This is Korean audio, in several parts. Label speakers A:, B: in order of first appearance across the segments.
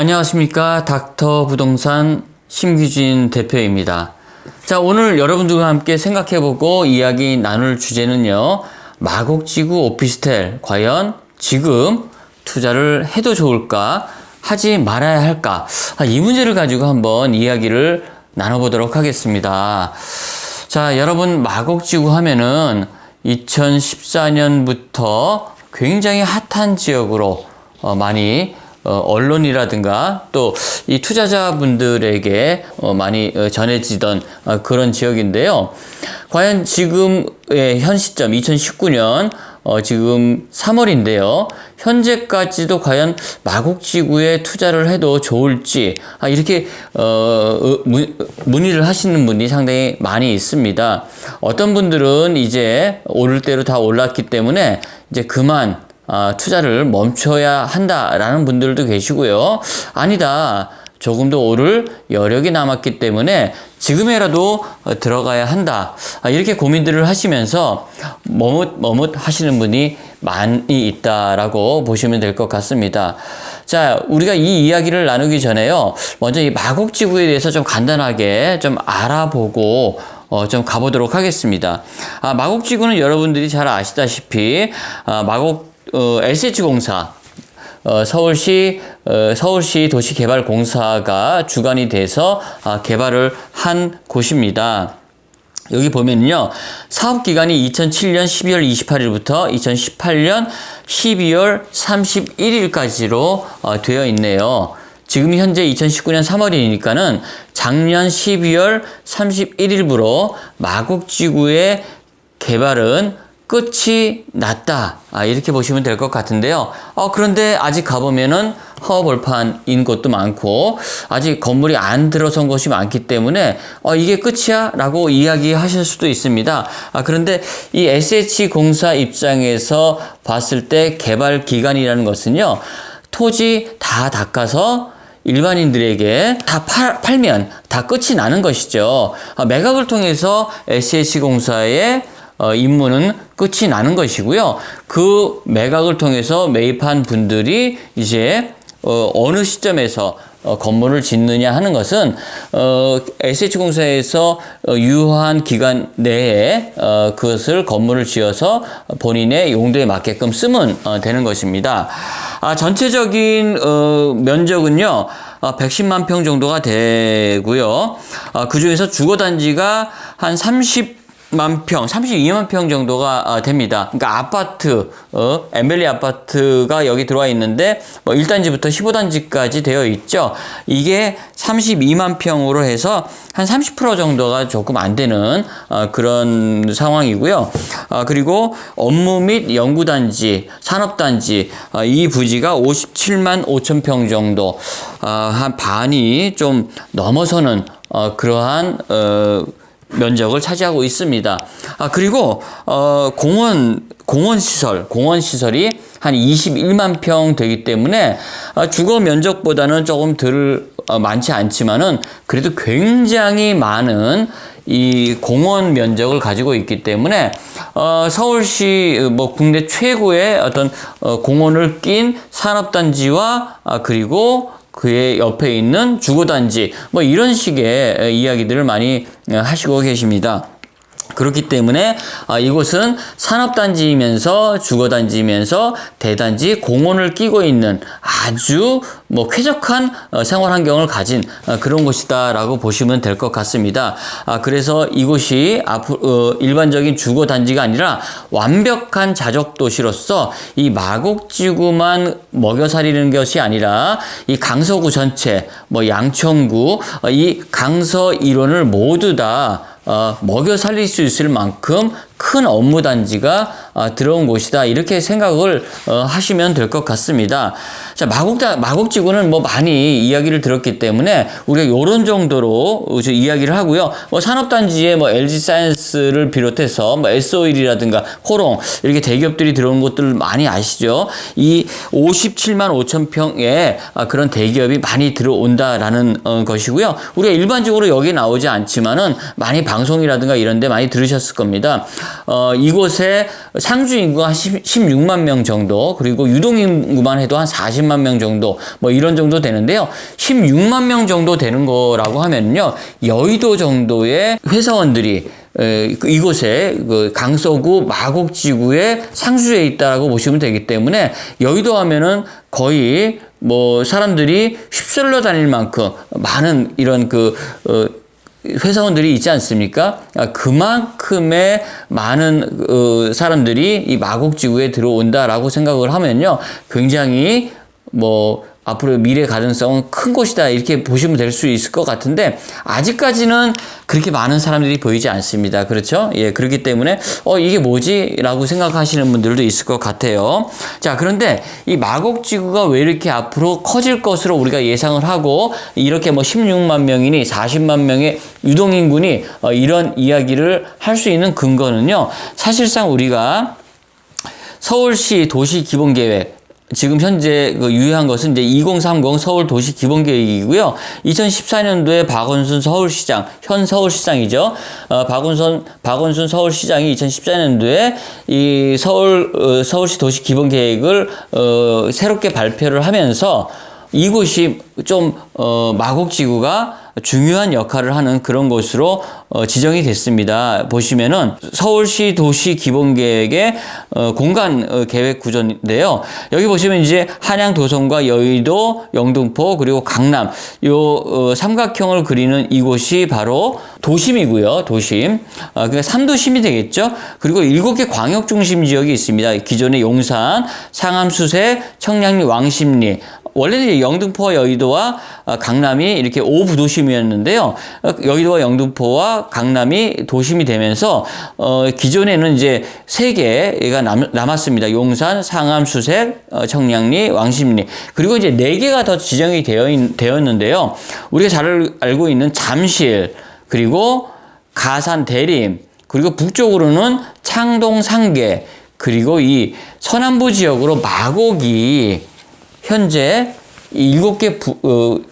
A: 안녕하십니까. 닥터 부동산 심규진 대표입니다. 자, 오늘 여러분들과 함께 생각해보고 이야기 나눌 주제는요, 마곡지구 오피스텔 과연 지금 투자를 해도 좋을까, 하지 말아야 할까, 이 문제를 가지고 한번 이야기를 나눠보도록 하겠습니다. 자, 여러분, 마곡지구 하면은 2014년부터 굉장히 핫한 지역으로 많이 언론이라든가 또 이 투자자분들에게 많이 전해지던 그런 지역인데요. 과연 지금의 현 시점 2019년 지금 3월인데요. 현재까지도 과연 마곡지구에 투자를 해도 좋을지 이렇게 문의를 하시는 분이 상당히 많이 있습니다. 어떤 분들은 이제 오를 대로 다 올랐기 때문에 이제 그만 투자를 멈춰야 한다라는 분들도 계시고요. 아니다, 조금 더 오를 여력이 남았기 때문에 지금이라도 들어가야 한다, 이렇게 고민들을 하시면서 머뭇 하시는 분이 많이 있다라고 보시면 될 것 같습니다. 자, 우리가 이 이야기를 나누기 전에요, 먼저 이 마곡지구에 대해서 좀 간단하게 좀 알아보고 좀 가보도록 하겠습니다. 마곡지구는 여러분들이 잘 아시다시피 SH공사, 서울시 도시개발공사가 주관이 돼서 개발을 한 곳입니다. 여기 보면요, 사업기간이 2007년 12월 28일부터 2018년 12월 31일까지로 되어 있네요. 지금 현재 2019년 3월이니까는 작년 12월 31일부로 마곡지구의 개발은 끝이 났다, 이렇게 보시면 될 것 같은데요. 그런데 아직 가보면은 허허벌판인 곳도 많고 아직 건물이 안 들어선 곳이 많기 때문에 이게 끝이야? 라고 이야기하실 수도 있습니다. 그런데 이 SH공사 입장에서 봤을 때 개발 기간이라는 것은요, 토지 다 닦아서 일반인들에게 다 팔면 다 끝이 나는 것이죠. 매각을 통해서 SH공사의 임무는 끝이 나는 것이고요. 그 매각을 통해서 매입한 분들이 이제 어느 시점에서 건물을 짓느냐 하는 것은 SH공사에서 유효한 기간 내에 그것을 건물을 지어서 본인의 용도에 맞게끔 쓰면 되는 것입니다. 전체적인 면적은요, 110만 평 정도가 되고요. 그중에서 주거단지가 한 32만 평 정도가 됩니다. 그러니까 아파트, 엠벨리 아파트가 여기 들어와 있는데, 1단지부터 15단지까지 되어 있죠. 이게 32만 평으로 해서 한 30% 정도가 조금 안 되는 그런 상황이고요. 그리고 업무 및 연구단지, 산업단지, 이 부지가 57만 5천 평 정도, 한 반이 좀 넘어서는 그러한 면적을 차지하고 있습니다. 그리고 공원 시설이 한 21만 평 되기 때문에 주거 면적보다는 조금 덜 많지 않지만은 그래도 굉장히 많은 이 공원 면적을 가지고 있기 때문에 서울시 국내 최고의 어떤 공원을 낀 산업단지와 그리고 그의 옆에 있는 주거단지, 이런 식의 이야기들을 많이 하시고 계십니다. 그렇기 때문에 이곳은 산업단지이면서 주거단지이면서 대단지 공원을 끼고 있는 아주 쾌적한 생활 환경을 가진 그런 곳이다라고 보시면 될 것 같습니다. 그래서 이곳이 일반적인 주거단지가 아니라 완벽한 자족도시로서 이 마곡지구만 먹여 살리는 것이 아니라 이 강서구 전체, 양천구, 이 강서 일원을 모두 다 먹여 살릴 수 있을 만큼 큰 업무 단지가 들어온 곳이다, 이렇게 생각을 하시면 될 것 같습니다. 자, 마곡지구는 많이 이야기를 들었기 때문에 우리가 요런 정도로 이야기를 하고요. 산업단지에 LG 사이언스를 비롯해서 SO일이라든가 코롱, 이렇게 대기업들이 들어온 것들 많이 아시죠? 이 57만 5천 평의 그런 대기업이 많이 들어온다라는 것이고요. 우리가 일반적으로 여기 나오지 않지만은 많이 방송이라든가 이런 데 많이 들으셨을 겁니다. 이곳에 상주 인구가 한 16만 명 정도, 그리고 유동 인구만 해도 한 40만 명 정도, 뭐 이런 정도 되는데요. 16만 명 정도 되는 거라고 하면요, 여의도 정도의 회사원들이 이곳에 그 강서구 마곡지구의 상주에 있다라고 보시면 되기 때문에, 여의도 하면은 거의 뭐 사람들이 휩쓸려 다닐 만큼 많은 이런 회사원들이 있지 않습니까? 그만큼의 많은 사람들이 이 마곡지구에 들어온다라고 생각을 하면요, 굉장히 뭐 앞으로 미래 가능성은 큰 곳이다, 이렇게 보시면 될 수 있을 것 같은데, 아직까지는 그렇게 많은 사람들이 보이지 않습니다. 그렇죠? 예, 그렇기 때문에 이게 뭐지? 라고 생각하시는 분들도 있을 것 같아요. 자, 그런데 이 마곡지구가 왜 이렇게 앞으로 커질 것으로 우리가 예상을 하고, 이렇게 뭐 16만 명이니 40만 명의 유동인구니 이런 이야기를 할 수 있는 근거는요, 사실상 우리가 서울시 도시기본계획, 지금 현재 유효한 것은 이제 2030 서울 도시 기본 계획이고요. 2014년도에 박원순 서울시장, 현 서울시장이죠. 박원순 서울시장이 2014년도에 이 서울시 도시 기본 계획을 새롭게 발표를 하면서, 이곳이 좀 마곡지구가 중요한 역할을 하는 그런 곳으로 지정이 됐습니다. 보시면은 서울시 도시 기본계획의 공간 계획 구조인데요. 여기 보시면 이제 한양 도성과 여의도, 영등포, 그리고 강남, 요 삼각형을 그리는 이곳이 바로 도심이고요. 도심. 그러니까 3도심이 되겠죠. 그리고 7개 광역 중심 지역이 있습니다. 기존의 용산, 상암, 수세, 청량리, 왕십리. 원래는 영등포와 여의도와 강남이 이렇게 5부도심이었는데요. 여의도와 영등포와 강남이 도심이 되면서 기존에는 이제 3개가 남았습니다. 용산, 상암, 수색, 청량리, 왕십리. 그리고 이제 4개가 더 지정이 되었는데요. 우리가 잘 알고 있는 잠실, 그리고 가산, 대림, 그리고 북쪽으로는 창동, 상계, 그리고 이 서남부 지역으로 마곡이 현재 7개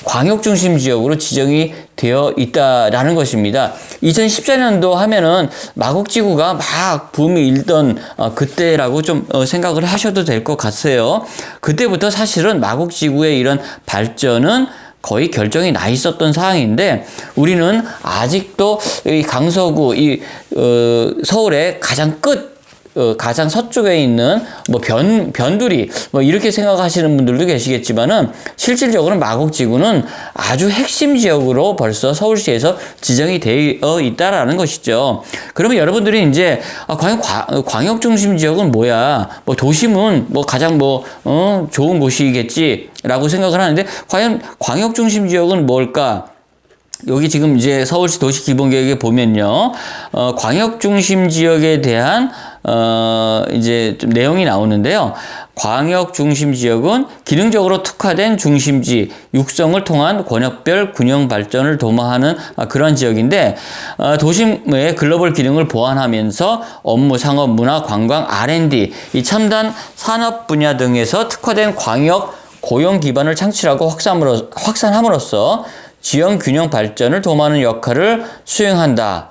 A: 광역중심 지역으로 지정이 되어 있다라는 것입니다. 2014년도 하면은 마곡지구가 막 붐이 일던 그때라고 좀 생각을 하셔도 될 것 같아요. 그때부터 사실은 마곡지구의 이런 발전은 거의 결정이 나 있었던 사항인데, 우리는 아직도 이 강서구, 서울의 가장 서쪽에 있는 뭐 변두리 뭐 이렇게 생각하시는 분들도 계시겠지만은, 실질적으로는 마곡지구는 아주 핵심 지역으로 벌써 서울시에서 지정이 되어 있다라는 것이죠. 그러면 여러분들이 이제 과연 광역 중심 지역은 뭐야? 뭐 도심은 뭐 가장 좋은 곳이겠지라고 생각을 하는데, 과연 광역 중심 지역은 뭘까? 여기 지금 이제 서울시 도시기본계획에 보면요, 광역 중심 지역에 대한 이제 좀 내용이 나오는데요. 광역 중심 지역은 기능적으로 특화된 중심지 육성을 통한 권역별 균형 발전을 도모하는 그런 지역인데, 도심의 글로벌 기능을 보완하면서 업무, 상업, 문화, 관광, R&D, 이 첨단 산업 분야 등에서 특화된 광역 고용 기반을 창출하고 확산함으로써 지역 균형 발전을 도모하는 역할을 수행한다.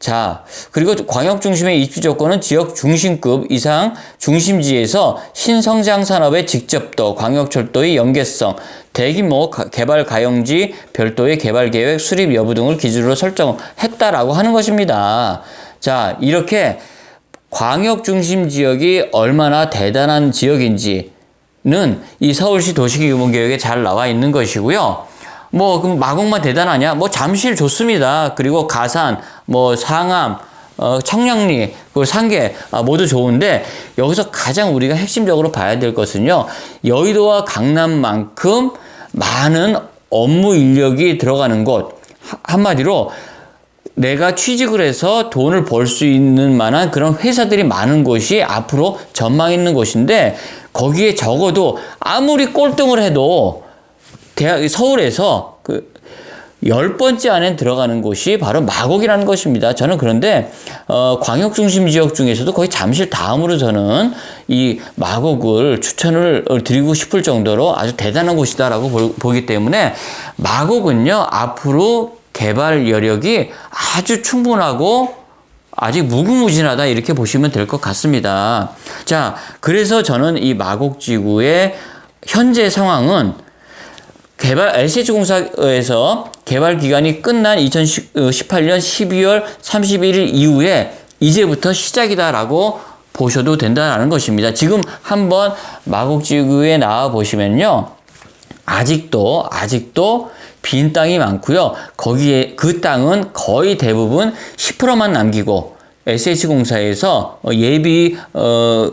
A: 자, 그리고 광역 중심의 입지 조건은 지역 중심급 이상 중심지에서 신성장 산업의 직접도, 광역철도의 연계성, 대규모 개발 가용지 별도의 개발 계획 수립 여부 등을 기준으로 설정했다라고 하는 것입니다. 자, 이렇게 광역 중심 지역이 얼마나 대단한 지역인지는 이 서울시 도시기본계획에 잘 나와 있는 것이고요. 그럼 마곡만 대단하냐? 잠실 좋습니다. 그리고 가산, 상암, 청량리, 그리고 상계, 모두 좋은데, 여기서 가장 우리가 핵심적으로 봐야 될 것은요, 여의도와 강남만큼 많은 업무 인력이 들어가는 곳, 한마디로 내가 취직을 해서 돈을 벌 수 있는 만한 그런 회사들이 많은 곳이 앞으로 전망 있는 곳인데, 거기에 적어도 아무리 꼴등을 해도 서울에서 10번째 안에 들어가는 곳이 바로 마곡이라는 것입니다. 저는 그런데 광역 중심 지역 중에서도 거의 잠실 다음으로 저는 이 마곡을 추천을 드리고 싶을 정도로 아주 대단한 곳이다라고 보기 때문에, 마곡은요 앞으로 개발 여력이 아주 충분하고 아직 무궁무진하다 이렇게 보시면 될 것 같습니다. 자, 그래서 저는 이 마곡지구의 현재 상황은 LCH공사에서 개발 기간이 끝난 2018년 12월 31일 이후에 이제부터 시작이다라고 보셔도 된다는 것입니다. 지금 한번 마곡지구에 나와 보시면요. 아직도 빈 땅이 많고요. 거기에 그 땅은 거의 대부분 10%만 남기고 SH공사에서 예비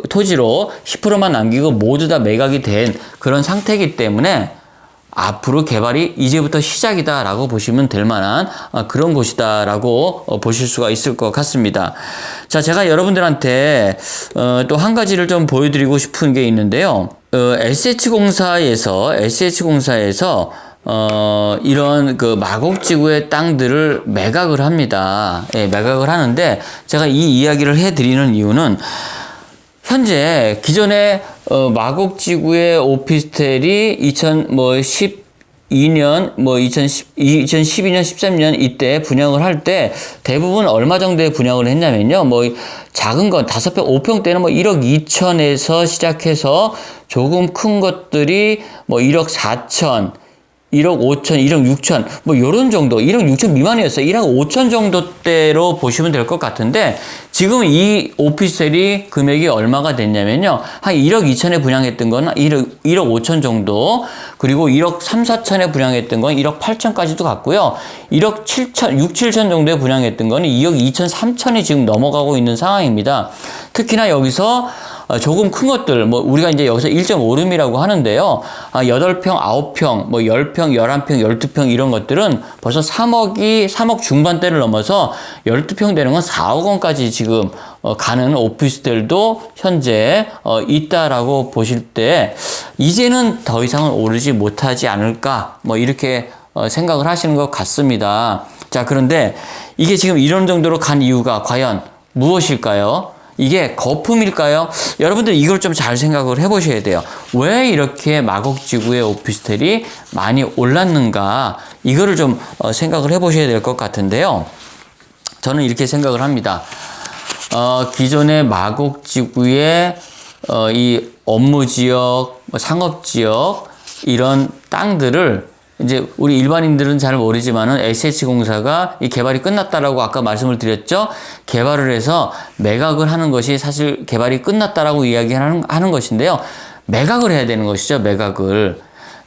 A: 토지로 10%만 남기고 모두 다 매각이 된 그런 상태이기 때문에 앞으로 개발이 이제부터 시작이다라고 보시면 될 만한 그런 곳이다라고 보실 수가 있을 것 같습니다. 자, 제가 여러분들한테 또 한 가지를 좀 보여드리고 싶은 게 있는데요. LCH공사에서 이런 그 마곡지구의 땅들을 매각을 합니다. 예, 매각을 하는데 제가 이 이야기를 해드리는 이유는 현재 기존에 마곡지구의 오피스텔이 2012년, 2012년, 13년 이때 분양을 할 때 대부분 얼마 정도에 분양을 했냐면요. 작은 건 5평, 5평대는 1억 2천에서 시작해서 조금 큰 것들이 1억 4천, 1억 5천, 1억 6천, 요런 정도, 1억 6천 미만이었어요. 1억 5천 정도대로 보시면 될 것 같은데, 지금 이 오피스텔이 금액이 얼마가 됐냐면요. 한 1억 2천에 분양했던 건 1억 5천 정도, 그리고 1억 3, 4천에 분양했던 건 1억 8천까지도 갔고요. 1억 7천, 6, 7천 정도에 분양했던 건 2억 2천, 3천이 지금 넘어가고 있는 상황입니다. 특히나 여기서 조금 큰 것들, 우리가 이제 여기서 1.5룸이라고 하는데요. 8평, 9평, 10평, 11평, 12평 이런 것들은 벌써 3억 중반대를 넘어서 12평 되는 건 4억 원까지 지금 가는 오피스텔도 현재 있다라고 보실 때 이제는 더 이상은 오르지 못하지 않을까 이렇게 생각을 하시는 것 같습니다. 자, 그런데 이게 지금 이런 정도로 간 이유가 과연 무엇일까요? 이게 거품일까요? 여러분들 이걸 좀 잘 생각을 해보셔야 돼요. 왜 이렇게 마곡지구의 오피스텔이 많이 올랐는가? 이거를 좀 생각을 해보셔야 될 것 같은데요. 저는 이렇게 생각을 합니다. 기존의 마곡지구의 이 업무지역, 상업지역 이런 땅들을 이제 우리 일반인들은 잘 모르지만은 SH공사가 이 개발이 끝났다라고 아까 말씀을 드렸죠. 개발을 해서 매각을 하는 것이 사실 개발이 끝났다라고 이야기하는 것인데요. 매각을 해야 되는 것이죠.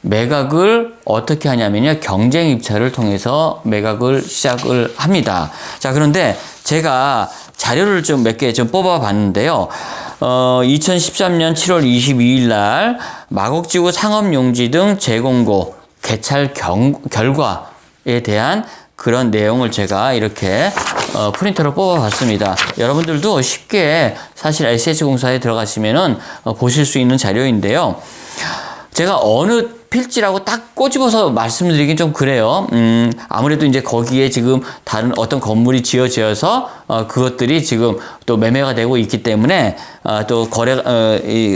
A: 매각을 어떻게 하냐면요. 경쟁 입찰을 통해서 매각을 시작을 합니다. 자, 그런데 제가 자료를 좀 몇 개 좀 뽑아 봤는데요. 2013년 7월 22일 날 마곡지구 상업용지 등 재공고 개찰 결과에 대한 그런 내용을 제가 이렇게 프린터로 뽑아봤습니다. 여러분들도 쉽게 사실 SH공사에 들어가시면은 보실 수 있는 자료인데요. 제가 어느 필지라고 딱 꼬집어서 말씀드리긴 좀 그래요. 아무래도 이제 거기에 지금 다른 어떤 건물이 지어져서 그것들이 지금 또 매매가 되고 있기 때문에 또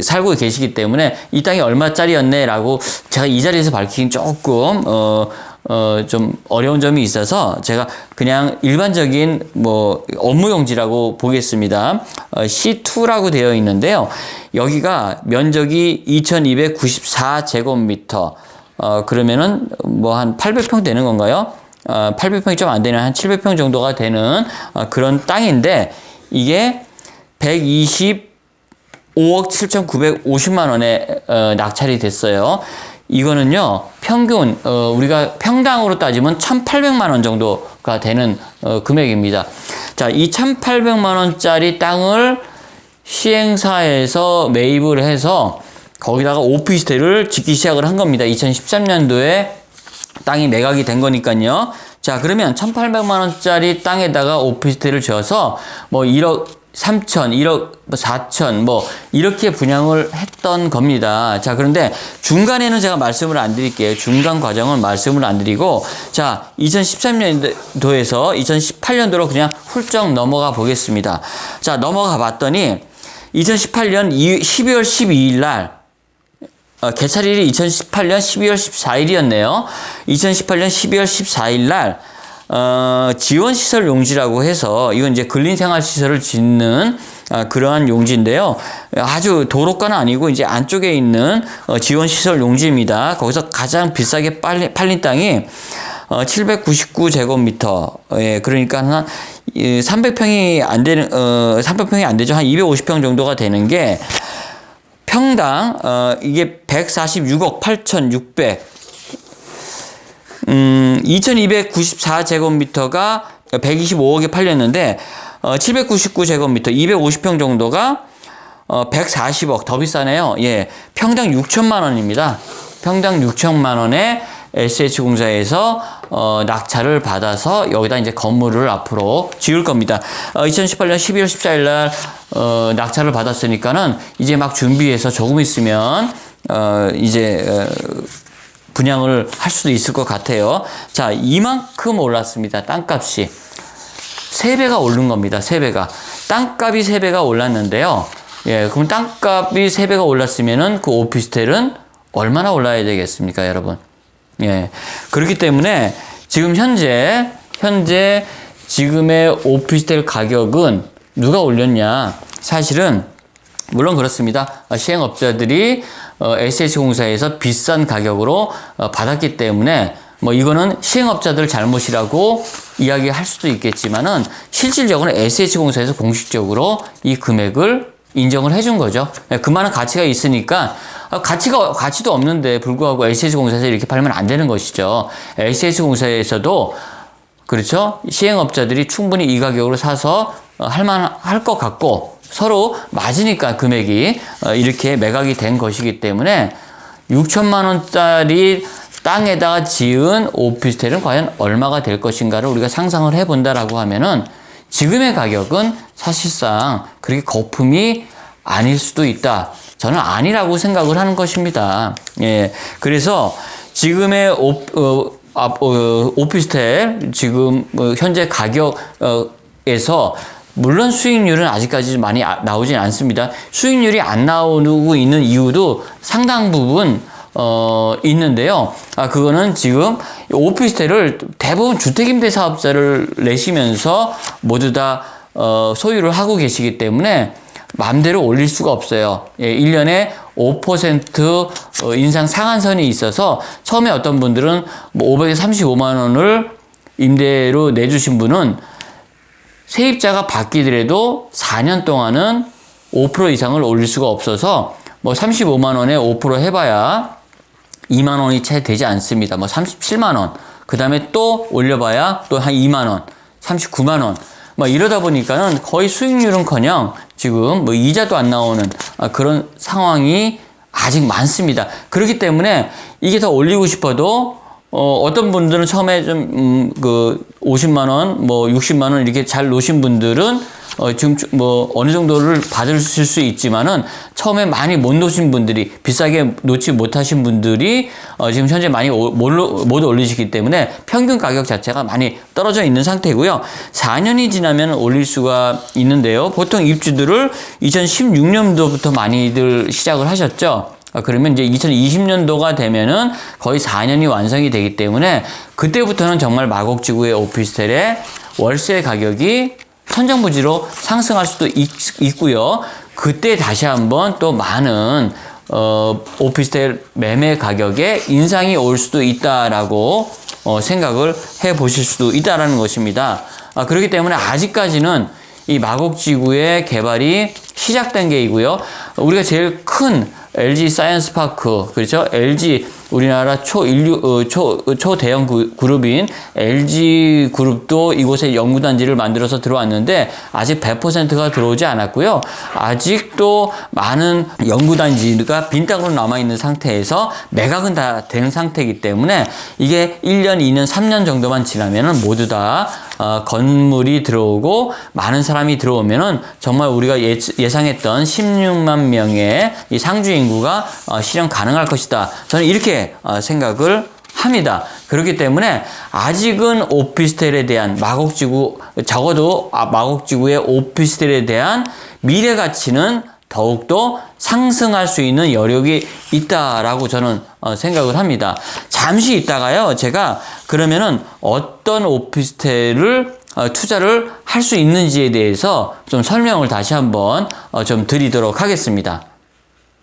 A: 살고 계시기 때문에 이 땅이 얼마짜리였네라고 제가 이 자리에서 밝히긴 조금 좀 어려운 점이 있어서 제가 그냥 일반적인 업무용지라고 보겠습니다. C2라고 되어 있는데요. 여기가 면적이 2294제곱미터, 그러면은 한 800평 되는 건가요? 800평이 좀 안 되는 한 700평 정도가 되는 그런 땅인데 이게 125억 7,950만 원에 낙찰이 됐어요. 이거는요, 평균, 우리가 평당으로 따지면 1,800만 원 정도가 되는 금액입니다. 자, 이 1,800만 원짜리 땅을 시행사에서 매입을 해서 거기다가 오피스텔을 짓기 시작을 한 겁니다. 2013년도에 땅이 매각이 된 거니까요. 자, 그러면 1,800만 원짜리 땅에다가 오피스텔을 지어서 1억 3천, 1억 4천, 이렇게 분양을 했던 겁니다. 자, 그런데 중간에는 제가 말씀을 안 드릴게요. 중간 과정은 말씀을 안 드리고, 자, 2013년도에서 2018년도로 그냥 훌쩍 넘어가 보겠습니다. 자, 넘어가 봤더니, 2018년 12월 12일 날, 개찰일이 2018년 12월 14일이었네요. 2018년 12월 14일 날, 지원시설 용지라고 해서 이건 이제 근린생활시설을 짓는 그러한 용지인데요. 아주 도로가는 아니고 이제 안쪽에 있는 지원시설 용지입니다. 거기서 가장 비싸게 팔린 땅이 799제곱미터. 예, 그러니까 한 300평이 안 되는, 300평이 안 되죠. 한 250평 정도가 되는 게 평당, 이게 146억 8,600. 2294제곱미터가 125억에 팔렸는데, 799제곱미터, 250평 정도가 140억, 더 비싸네요. 예, 평당 6천만 원입니다. 평당 6천만 원에 SH공사에서 낙찰을 받아서 여기다 이제 건물을 앞으로 지을 겁니다. 2018년 12월 14일 날 낙찰을 받았으니까는 이제 막 준비해서 조금 있으면 이제 분양을 할 수도 있을 것 같아요. 자, 이만큼 올랐습니다. 땅값이. 3배가 오른 겁니다. 3배가. 땅값이 3배가 올랐는데요. 예, 그럼 땅값이 3배가 올랐으면은 그 오피스텔은 얼마나 올라야 되겠습니까, 여러분? 예. 그렇기 때문에 지금 현재 지금의 오피스텔 가격은 누가 올렸냐? 사실은 물론 그렇습니다. 시행업자들이 SH공사에서 비싼 가격으로 받았기 때문에 뭐 이거는 시행업자들 잘못이라고 이야기할 수도 있겠지만은 실질적으로 SH공사에서 공식적으로 이 금액을 인정을 해준 거죠. 그만한 가치가 있으니까 가치도 없는데 불구하고 SH공사에서 이렇게 팔면 안 되는 것이죠. SH공사에서도 그렇죠. 시행업자들이 충분히 이 가격으로 사서 할 것 같고 서로 맞으니까 금액이 이렇게 매각이 된 것이기 때문에 6천만 원짜리 땅에다가 지은 오피스텔은 과연 얼마가 될 것인가를 우리가 상상을 해본다라고 하면은 지금의 가격은 사실상 그렇게 거품이 아닐 수도 있다. 저는 아니라고 생각을 하는 것입니다. 예. 그래서 지금의 오피스텔 지금 현재 가격에서 물론 수익률은 아직까지 많이 나오진 않습니다. 수익률이 안 나오고 있는 이유도 상당 부분 있는데요. 그거는 지금 오피스텔을 대부분 주택임대사업자를 내시면서 모두 다 소유를 하고 계시기 때문에 마음대로 올릴 수가 없어요. 예, 1년에 5% 인상 상한선이 있어서 처음에 어떤 분들은 뭐 535만 원을 임대로 내주신 분은 세입자가 바뀌더라도 4년 동안은 5% 이상을 올릴 수가 없어서 뭐 35만 원에 5% 해봐야 2만 원이 채 되지 않습니다. 뭐 37만 원. 그 다음에 또 올려봐야 또 한 2만 원, 39만 원. 뭐 이러다 보니까는 거의 수익률은커녕 지금 뭐 이자도 안 나오는 그런 상황이 아직 많습니다. 그렇기 때문에 이게 더 올리고 싶어도 어떤 분들은 처음에 좀 그 50만 원, 뭐 60만 원 이렇게 잘 놓으신 분들은 지금 뭐 어느 정도를 받으실 수 있지만은 처음에 많이 못 놓으신 분들이 비싸게 놓지 못하신 분들이 지금 현재 많이 못 올리시기 때문에 평균 가격 자체가 많이 떨어져 있는 상태고요. 4년이 지나면 올릴 수가 있는데요. 보통 입주들을 2016년도부터 많이들 시작을 하셨죠. 그러면 이제 2020년도가 되면은 거의 4년이 완성이 되기 때문에 그때부터는 정말 마곡지구의 오피스텔의 월세 가격이 천정부지로 상승할 수도 있고요. 그때 다시 한번 또 많은 오피스텔 매매 가격에 인상이 올 수도 있다라고 생각을 해 보실 수도 있다라는 것입니다. 그렇기 때문에 아직까지는 이 마곡지구의 개발이 시작된 게이고요. 우리가 제일 큰 LG 사이언스 파크, 그렇죠? LG 우리나라 초대형 그룹인 LG 그룹도 이곳에 연구단지를 만들어서 들어왔는데 아직 100%가 들어오지 않았고요. 아직도 많은 연구단지가 빈 땅으로 남아있는 상태에서 매각은 다 된 상태이기 때문에 이게 1년, 2년, 3년 정도만 지나면은 모두 다 건물이 들어오고 많은 사람이 들어오면은 정말 우리가 예상했던 16만 명의 이 상주 인구가 실현 가능할 것이다. 저는 이렇게 생각을 합니다. 그렇기 때문에 아직은 오피스텔에 대한 적어도 마곡지구의 오피스텔에 대한 미래 가치는 더욱더 상승할 수 있는 여력이 있다라고 저는 생각을 합니다. 잠시 있다가요, 제가 그러면은 어떤 오피스텔을 투자를 할 수 있는지에 대해서 좀 설명을 다시 한번 좀 드리도록 하겠습니다.